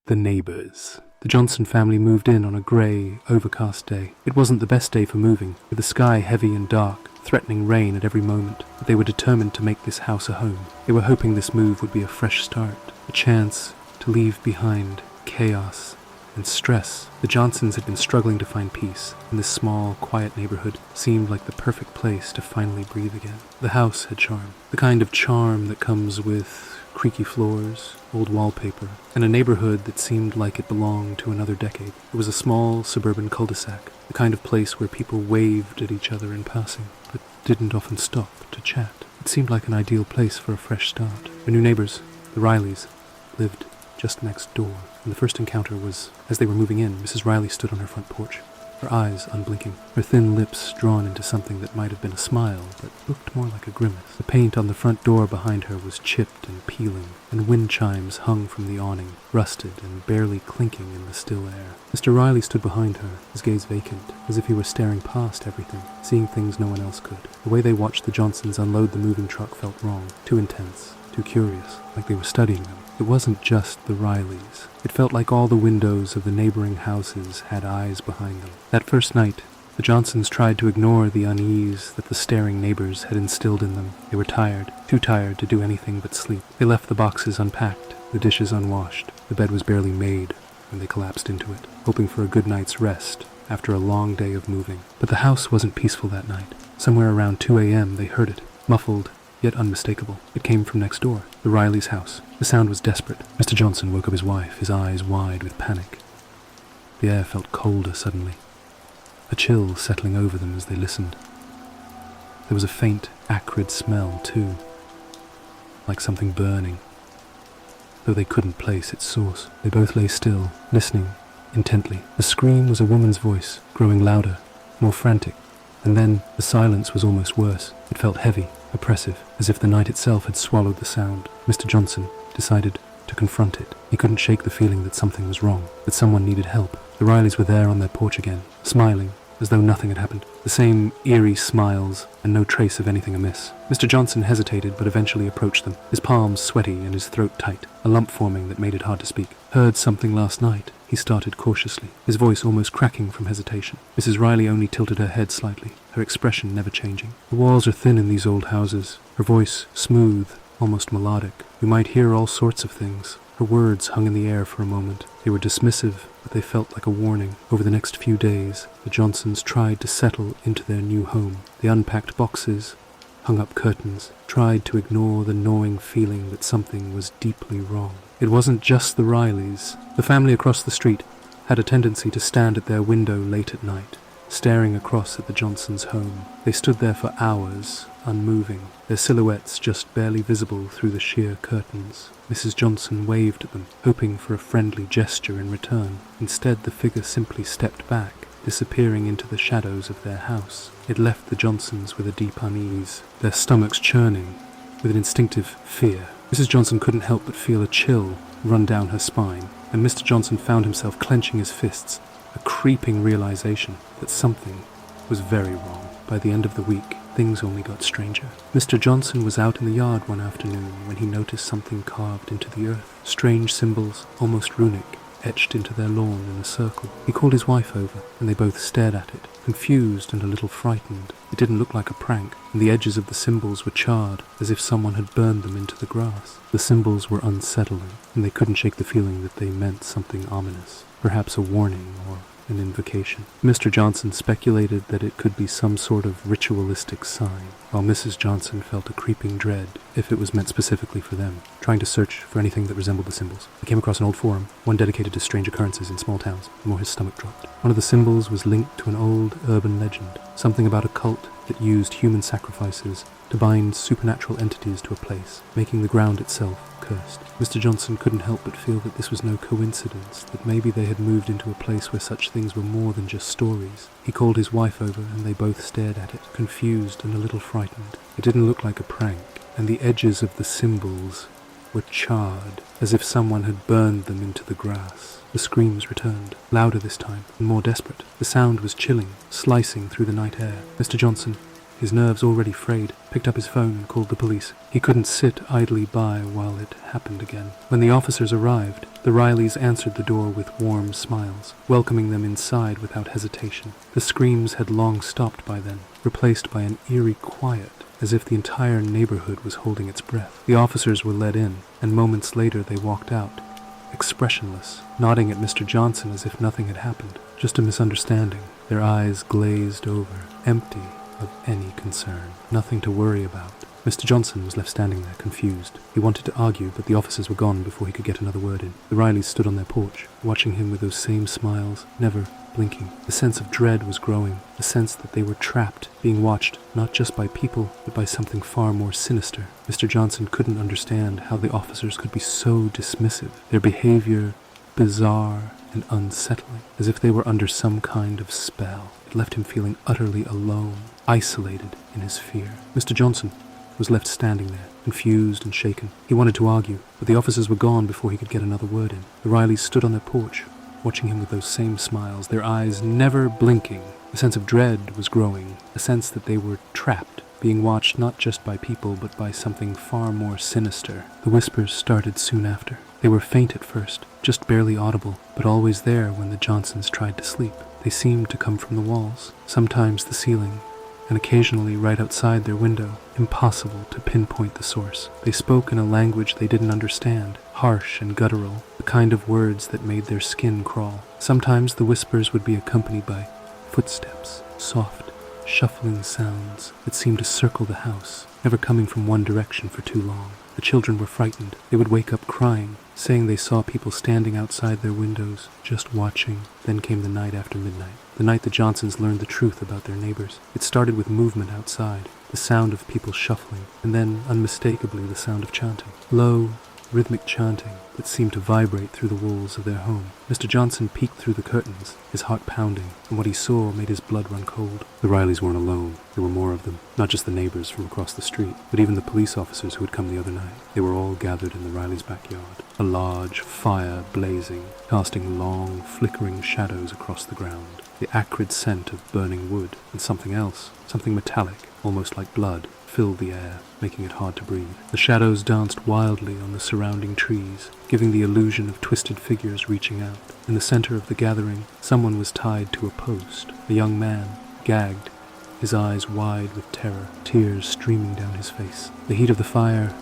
The neighbors. The Johnson family moved in on a grey, overcast day. It wasn't the best day for moving, with the sky heavy and dark, threatening rain at every moment, but they were determined to make this house a home. They were hoping this move would be a fresh start, a chance to leave behind chaos and stress. The Johnsons had been struggling to find peace, and this small, quiet neighborhood seemed like the perfect place to finally breathe again. The house had charm, the kind of charm that comes with creaky floors, old wallpaper, and a neighborhood that seemed like it belonged to another decade. It was a small suburban cul-de-sac, the kind of place where people waved at each other in passing, but didn't often stop to chat. It seemed like an ideal place for a fresh start. Their new neighbors, the Rileys, lived just next door, and the first encounter was as they were moving in. Mrs. Riley stood on her front porch, her eyes unblinking, her thin lips drawn into something that might have been a smile, but looked more like a grimace. The paint on the front door behind her was chipped and peeling, and wind chimes hung from the awning, rusted and barely clinking in the still air. Mr. Riley stood behind her, his gaze vacant, as if he were staring past everything, seeing things no one else could. The way they watched the Johnsons unload the moving truck felt wrong, too intense, too curious, like they were studying them. It wasn't just the Rileys. It felt like all the windows of the neighboring houses had eyes behind them. That first night, the Johnsons tried to ignore the unease that the staring neighbors had instilled in them. They were tired, too tired to do anything but sleep. They left the boxes unpacked, the dishes unwashed. The bed was barely made when they collapsed into it, hoping for a good night's rest after a long day of moving. But the house wasn't peaceful that night. Somewhere around 2 a.m. they heard it, muffled yet unmistakable. It came from next door, the Rileys' house. The sound was desperate. Mr. Johnson woke up his wife, his eyes wide with panic. The air felt colder suddenly, a chill settling over them as they listened. There was a faint, acrid smell, too, like something burning, though they couldn't place its source. They both lay still, listening intently. The scream was a woman's voice, growing louder, more frantic, and then the silence was almost worse. It felt heavy, oppressive, as if the night itself had swallowed the sound. Mr. Johnson decided to confront it. He couldn't shake the feeling that something was wrong, that someone needed help. The Rileys were there on their porch again, smiling as though nothing had happened. The same eerie smiles and no trace of anything amiss. Mr. Johnson hesitated but eventually approached them, his palms sweaty and his throat tight, a lump forming that made it hard to speak. "Heard something last night," he started cautiously, his voice almost cracking from hesitation. Mrs. Riley only tilted her head slightly, her expression never changing. "The walls are thin in these old houses." Her voice smooth, almost melodic. "You might hear all sorts of things." Her words hung in the air for a moment. They were dismissive, but they felt like a warning. Over the next few days, the Johnsons tried to settle into their new home. They unpacked boxes, hung up curtains, tried to ignore the gnawing feeling that something was deeply wrong. It wasn't just the Rileys. The family across the street had a tendency to stand at their window late at night, staring across at the Johnsons' home. They stood there for hours, unmoving, their silhouettes just barely visible through the sheer curtains. Mrs. Johnson waved at them, hoping for a friendly gesture in return. Instead, the figure simply stepped back, disappearing into the shadows of their house. It left the Johnsons with a deep unease, their stomachs churning with an instinctive fear. Mrs. Johnson couldn't help but feel a chill run down her spine, and Mr. Johnson found himself clenching his fists, a creeping realization that something was very wrong. By the end of the week, things only got stranger. Mr. Johnson was out in the yard one afternoon when he noticed something carved into the earth. Strange symbols, almost runic, etched into their lawn in a circle. He called his wife over, and they both stared at it, confused and a little frightened. It didn't look like a prank, and the edges of the symbols were charred, as if someone had burned them into the grass. The symbols were unsettling, and they couldn't shake the feeling that they meant something ominous, perhaps a warning or an invocation. Mr. Johnson speculated that it could be some sort of ritualistic sign, while Mrs. Johnson felt a creeping dread if it was meant specifically for them, trying to search for anything that resembled the symbols. He came across an old forum, one dedicated to strange occurrences in small towns. The more his stomach dropped. One of the symbols was linked to an old urban legend, something about a cult that used human sacrifices to bind supernatural entities to a place, making the ground itself cursed. Mr. Johnson couldn't help but feel that this was no coincidence, that maybe they had moved into a place where such things were more than just stories. He called his wife over, and they both stared at it, confused and a little frightened. It didn't look like a prank, and the edges of the symbols were charred, as if someone had burned them into the grass. The screams returned, louder this time, and more desperate. The sound was chilling, slicing through the night air. Mr. Johnson, his nerves already frayed, picked up his phone and called the police. He couldn't sit idly by while it happened again. When the officers arrived, the Rileys answered the door with warm smiles, welcoming them inside without hesitation. The screams had long stopped by then, replaced by an eerie quiet, as if the entire neighborhood was holding its breath. The officers were led in, and moments later they walked out, expressionless, nodding at Mr. Johnson as if nothing had happened, just a misunderstanding, their eyes glazed over, empty of any concern, nothing to worry about. Mr. Johnson was left standing there, confused. He wanted to argue, but the officers were gone before he could get another word in. The Rileys stood on their porch, watching him with those same smiles, never blinking. The sense of dread was growing, a sense that they were trapped, being watched not just by people, but by something far more sinister. Mr. Johnson couldn't understand how the officers could be so dismissive, their behavior bizarre and unsettling, as if they were under some kind of spell. It left him feeling utterly alone, isolated in his fear. Mr. Johnson was left standing there, confused and shaken. He wanted to argue, but the officers were gone before he could get another word in. The Rileys stood on their porch, watching him with those same smiles, their eyes never blinking. A sense of dread was growing, a sense that they were trapped, being watched not just by people, but by something far more sinister. The whispers started soon after. They were faint at first, just barely audible, but always there when the Johnsons tried to sleep. They seemed to come from the walls, sometimes the ceiling, and occasionally right outside their window. Impossible to pinpoint the source. They spoke in a language they didn't understand, harsh and guttural, the kind of words that made their skin crawl. Sometimes the whispers would be accompanied by footsteps, soft, shuffling sounds that seemed to circle the house, never coming from one direction for too long. The children were frightened. They would wake up crying, saying they saw people standing outside their windows, just watching. Then came the night after midnight, the night the Johnsons learned the truth about their neighbors. It started with movement outside, the sound of people shuffling, and then, unmistakably, the sound of chanting. Low, rhythmic chanting that seemed to vibrate through the walls of their home. Mr. Johnson peeked through the curtains, his heart pounding, and what he saw made his blood run cold. The Rileys weren't alone. There were more of them, not just the neighbors from across the street, but even the police officers who had come the other night. They were all gathered in the Rileys' backyard, a large fire blazing, casting long, flickering shadows across the ground. The acrid scent of burning wood and something else, something metallic, almost like blood, filled the air, making it hard to breathe. The shadows danced wildly on the surrounding trees, giving the illusion of twisted figures reaching out. In the center of the gathering, someone was tied to a post, a young man, gagged, his eyes wide with terror, tears streaming down his face. The heat of the fire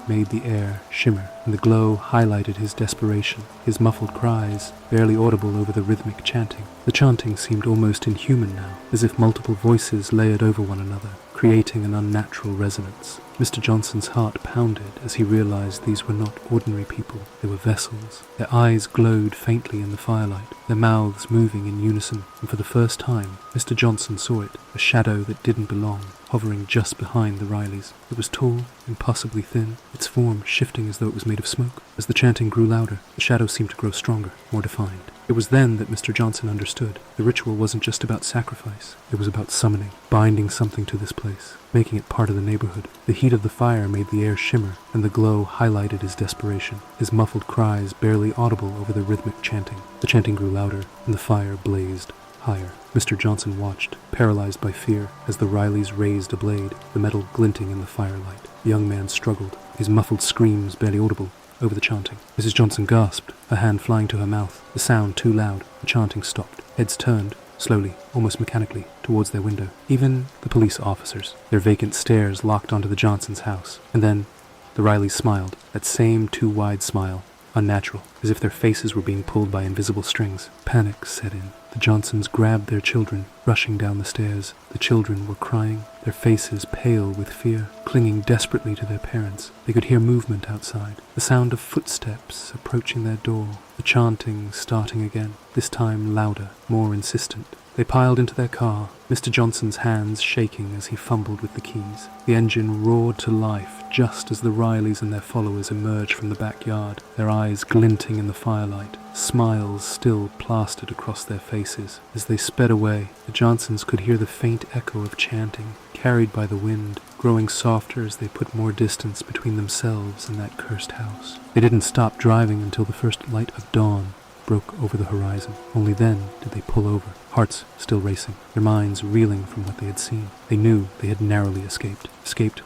made the air shimmer, and the glow highlighted his desperation, his muffled cries, barely audible over the rhythmic chanting. The chanting seemed almost inhuman now, as if multiple voices layered over one another, creating an unnatural resonance. Mr. Johnson's heart pounded as he realized these were not ordinary people. They were vessels. Their eyes glowed faintly in the firelight, their mouths moving in unison, and for the first time, Mr. Johnson saw it, a shadow that didn't belong, hovering just behind the Rileys. It was tall, impossibly thin, its form shifting as though it was made of smoke. As the chanting grew louder, the shadow seemed to grow stronger, more defined. It was then that Mr. Johnson understood. The ritual wasn't just about sacrifice. It was about summoning, binding something to this place, making it part of the neighborhood. The heat of the fire made the air shimmer, and the glow highlighted his desperation, his muffled cries barely audible over the rhythmic chanting. The chanting grew louder, and the fire blazed higher. Mr. Johnson watched, paralyzed by fear, as the Rileys raised a blade, the metal glinting in the firelight. The young man struggled, his muffled screams barely audible over the chanting. Mrs. Johnson gasped, her hand flying to her mouth. The sound too loud. The chanting stopped. Heads turned, slowly, almost mechanically, towards their window. Even the police officers, their vacant stares locked onto the Johnsons' house. And then the Rileys smiled, that same too-wide smile, unnatural, as if their faces were being pulled by invisible strings. Panic set in. The Johnsons grabbed their children, rushing down the stairs. The children were crying, their faces pale with fear, clinging desperately to their parents. They could hear movement outside, the sound of footsteps approaching their door, the chanting starting again, this time louder, more insistent. They piled into their car, Mr. Johnson's hands shaking as he fumbled with the keys. The engine roared to life just as the Rileys and their followers emerged from the backyard, their eyes glinting in the firelight, smiles still plastered across their faces. As they sped away, the Johnsons could hear the faint echo of chanting, carried by the wind, growing softer as they put more distance between themselves and that cursed house. They didn't stop driving until the first light of dawn broke over the horizon. Only then did they pull over, hearts still racing, their minds reeling from what they had seen. They knew they had narrowly escaped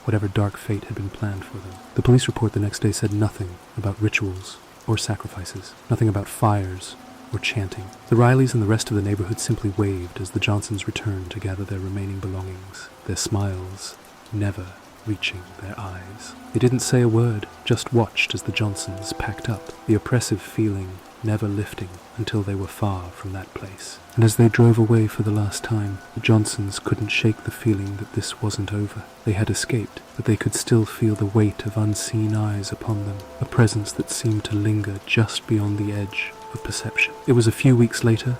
whatever dark fate had been planned for them. The police report the next day said nothing about rituals or sacrifices, nothing about fires or chanting. The Rileys and the rest of the neighborhood simply waved as the Johnsons returned to gather their remaining belongings, their smiles never reaching their eyes. They didn't say a word, just watched as the Johnsons packed up, the oppressive feeling never lifting until they were far from that place. And as they drove away for the last time, the Johnsons couldn't shake the feeling that this wasn't over. They had escaped, but they could still feel the weight of unseen eyes upon them, a presence that seemed to linger just beyond the edge of perception. It was a few weeks later,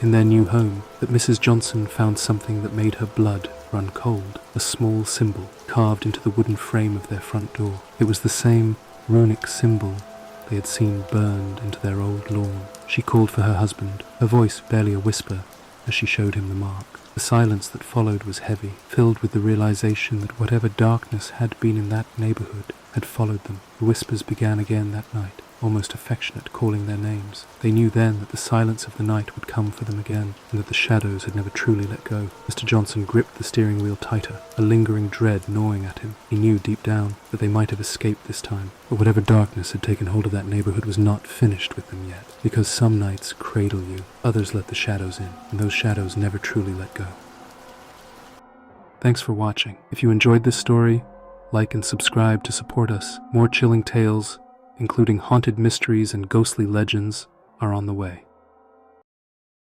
in their new home, that Mrs. Johnson found something that made her blood run cold, a small symbol carved into the wooden frame of their front door. It was the same runic symbol they had seen burned into their old lawn. She called for her husband, her voice barely a whisper, as she showed him the mark. The silence that followed was heavy, filled with the realization that whatever darkness had been in that neighborhood had followed them. The whispers began again that night, almost affectionate, calling their names. They knew then that the silence of the night would come for them again, and that the shadows had never truly let go. Mr. Johnson gripped the steering wheel tighter, a lingering dread gnawing at him. He knew deep down that they might have escaped this time, but whatever darkness had taken hold of that neighborhood was not finished with them yet, because some nights cradle you, others let the shadows in, and those shadows never truly let go. Thanks for watching. If you enjoyed this story, like and subscribe to support us. More chilling tales, including haunted mysteries and ghostly legends, are on the way.